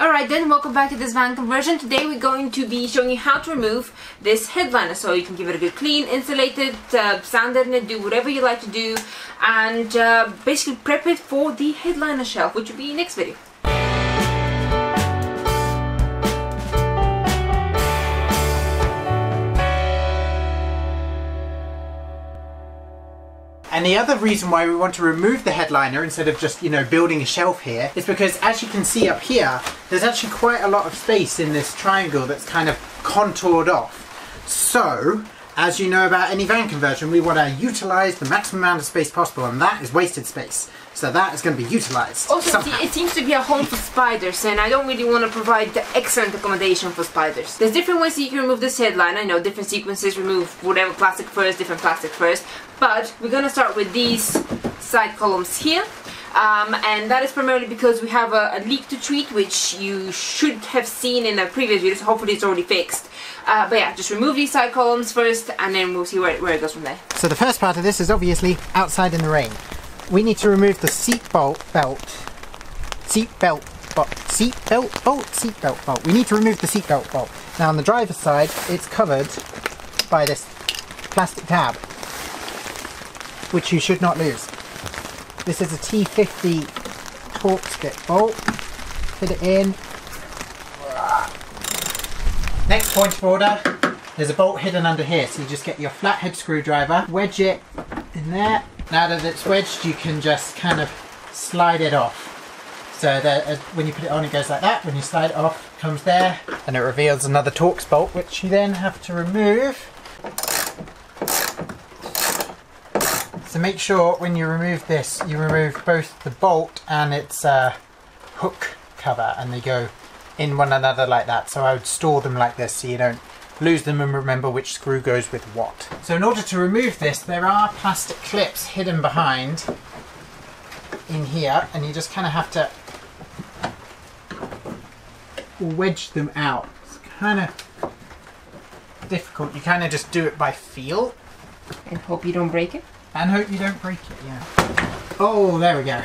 Alright then, welcome back to this van conversion. Today we're going to be showing you how to remove this headliner so you can give it a good clean, insulate it, sand it, do whatever you like to do, and basically prep it for the headliner shelf, which will be next video. And the other reason why we want to remove the headliner instead of just, building a shelf here is because, as you can see up here, there's actually quite a lot of space in this triangle that's kind of contoured off. So, as you know about any van conversion, we want to utilise the maximum amount of space possible, and that is wasted space. So that is going to be utilised. Also, it seems to be a home for spiders, and I don't really want to provide the excellent accommodation for spiders. There's different ways that you can remove this headliner. I know different sequences, remove whatever plastic first, different plastic first. But we're going to start with these side columns here. And that is primarily because we have a leak to treat, which you should have seen in a previous video, so hopefully it's already fixed. But yeah, just remove these side columns first, and then we'll see where it goes from there. So the first part of this is obviously outside in the rain. We need to remove the seat belt. We need to remove the seat belt bolt. Now on the driver's side, it's covered by this plastic tab, which you should not lose. This is a T50 Torx bit bolt. Fit it in. Next point of order, there's a bolt hidden under here, so you just get your flathead screwdriver, wedge it in there. Now that it's wedged, you can just kind of slide it off. So that when you put it on, it goes like that. When you slide it off, it comes there, and it reveals another Torx bolt, which you then have to remove. So make sure when you remove this, you remove both the bolt and its hook cover, and they go in one another like that. So I would store them like this so you don't lose them and remember which screw goes with what. So in order to remove this, there are plastic clips hidden behind in here, and you just kind of have to wedge them out. It's kind of difficult. You kind of just do it by feel. And hope you don't break it? And hope you don't break it, yeah. Oh, there we go.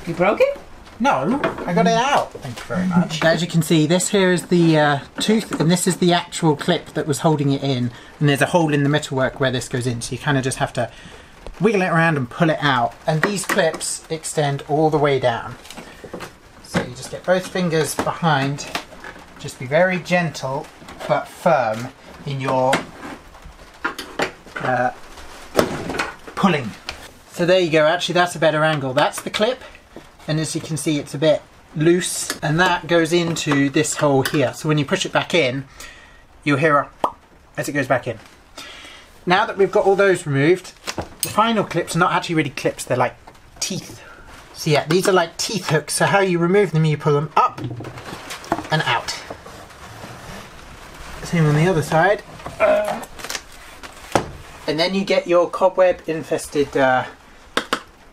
You broke it? No, I got it out. Thank you very much. As you can see, this here is the tooth, and this is the actual clip that was holding it in. And there's a hole in the metalwork where this goes in, so you kind of just have to wiggle it around and pull it out. And these clips extend all the way down. So you just get both fingers behind. Just be very gentle but firm in your pulling. So there you go. Actually, that's a better angle. That's the clip. And as you can see, it's a bit loose, and that goes into this hole here. So when you push it back in, you'll hear a as it goes back in. Now that we've got all those removed, the final clips are not actually really clips, they're like teeth. So yeah, these are like teeth hooks. So how you remove them, you pull them up and out. Same on the other side. And then you get your cobweb infested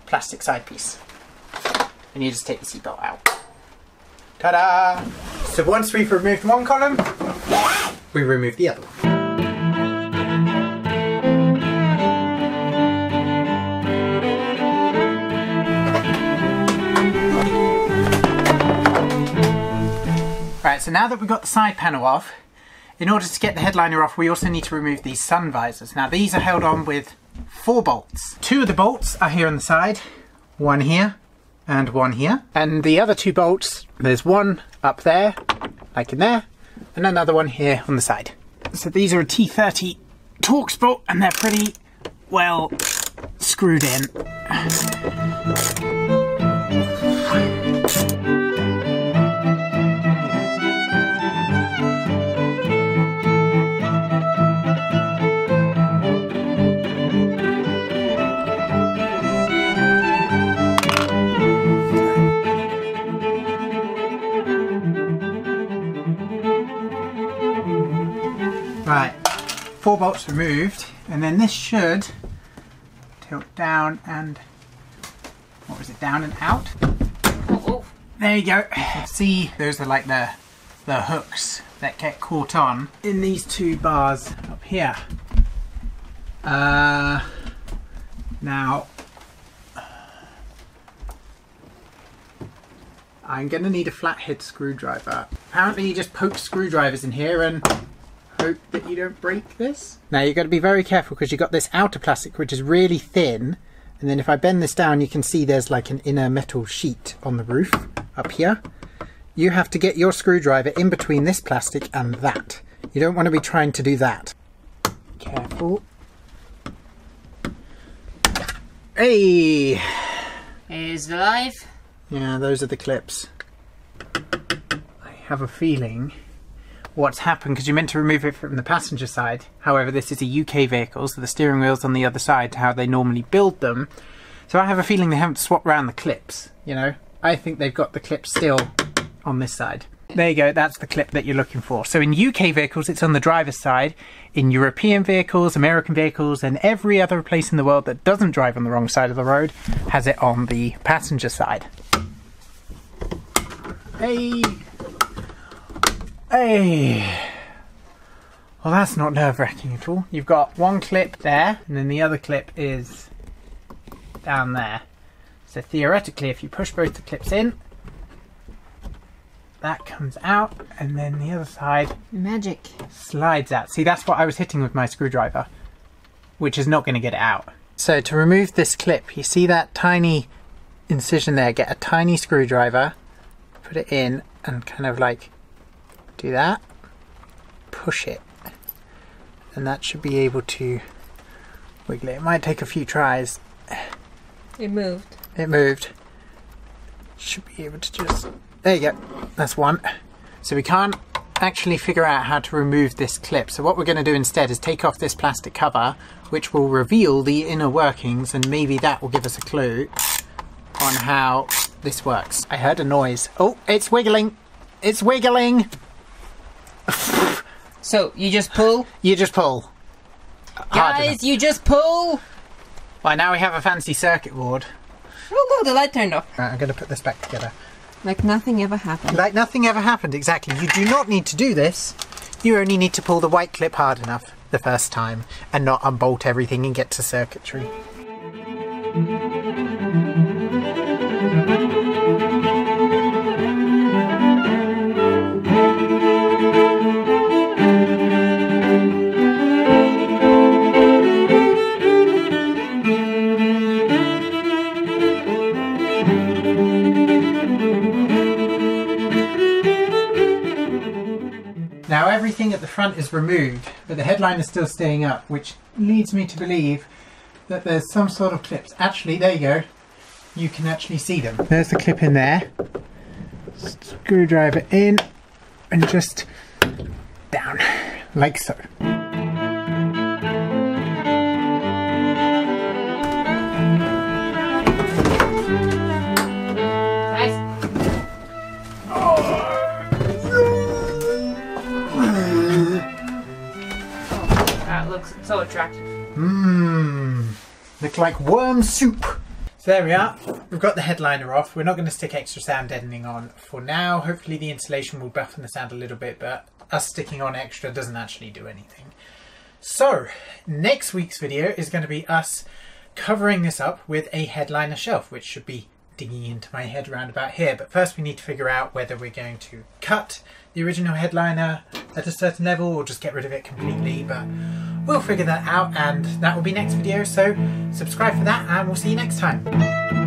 plastic side piece. And you just take the seatbelt out. Ta-da! So once we've removed one column, we remove the other one. Right, so now that we've got the side panel off, in order to get the headliner off, we also need to remove these sun visors. Now these are held on with 4 bolts. 2 of the bolts are here on the side, one here, and one here. And the other 2 bolts, there's one up there, like in there, and another one here on the side. So these are a T30 Torx bolt, and they're pretty well screwed in. Right, 4 bolts removed, and then this should tilt down and, what was it, down and out? Oh. There you go. See, those are like the hooks that get caught on in these 2 bars up here. Now, I'm going to need a flathead screwdriver. Apparently you just poke screwdrivers in here and hope that you don't break this. Now you've got to be very careful because you've got this outer plastic which is really thin, and then if I bend this down you can see there's like an inner metal sheet on the roof up here. You have to get your screwdriver in between this plastic and that. You don't want to be trying to do that. Careful. Hey! Is it alive? Yeah, those are the clips. I have a feeling what's happened, because you meant to remove it from the passenger side. However, this is a UK vehicle, so the steering wheel's on the other side to how they normally build them. So I have a feeling they haven't swapped around the clips, you know? I think they've got the clips still on this side. There you go, that's the clip that you're looking for. So in UK vehicles, it's on the driver's side. In European vehicles, American vehicles, and every other place in the world that doesn't drive on the wrong side of the road has it on the passenger side. Hey! Hey! Well, that's not nerve-wracking at all. You've got one clip there, and then the other clip is down there. So theoretically, if you push both the clips in, that comes out, and then the other side magic slides out. See, that's what I was hitting with my screwdriver, which is not going to get it out. So to remove this clip, you see that tiny incision there? Get a tiny screwdriver, put it in, and kind of like do that, push it, and that should be able to wiggle it. It might take a few tries. It moved. It moved. Should be able to just... There you go, that's one. So we can't actually figure out how to remove this clip. So what we're going to do instead is take off this plastic cover, which will reveal the inner workings, and maybe that will give us a clue on how this works. I heard a noise. Oh, it's wiggling. It's wiggling. So you just pull? You just pull. Guys, you just pull! Well, now we have a fancy circuit board. Oh look, the light turned off. Right, I'm going to put this back together. Like nothing ever happened. Like nothing ever happened, exactly. You do not need to do this. You only need to pull the white clip hard enough the first time and not unbolt everything and get to circuitry. Now everything at the front is removed, but the headline is still staying up, which leads me to believe that there's some sort of clips. Actually, there you go. You can actually see them. There's the clip in there. Screwdriver in and just down, like so. Looks so attractive. Mmm, look like worm soup. So there we are, we've got the headliner off. We're not going to stick extra sound deadening on for now. Hopefully the insulation will buffen the sound a little bit, but us sticking on extra doesn't actually do anything. So, next week's video is going to be us covering this up with a headliner shelf, which should be digging into my head around about here. But first we need to figure out whether we're going to cut the original headliner at a certain level or just get rid of it completely, but we'll figure that out, and that will be next video. So subscribe for that, and we'll see you next time.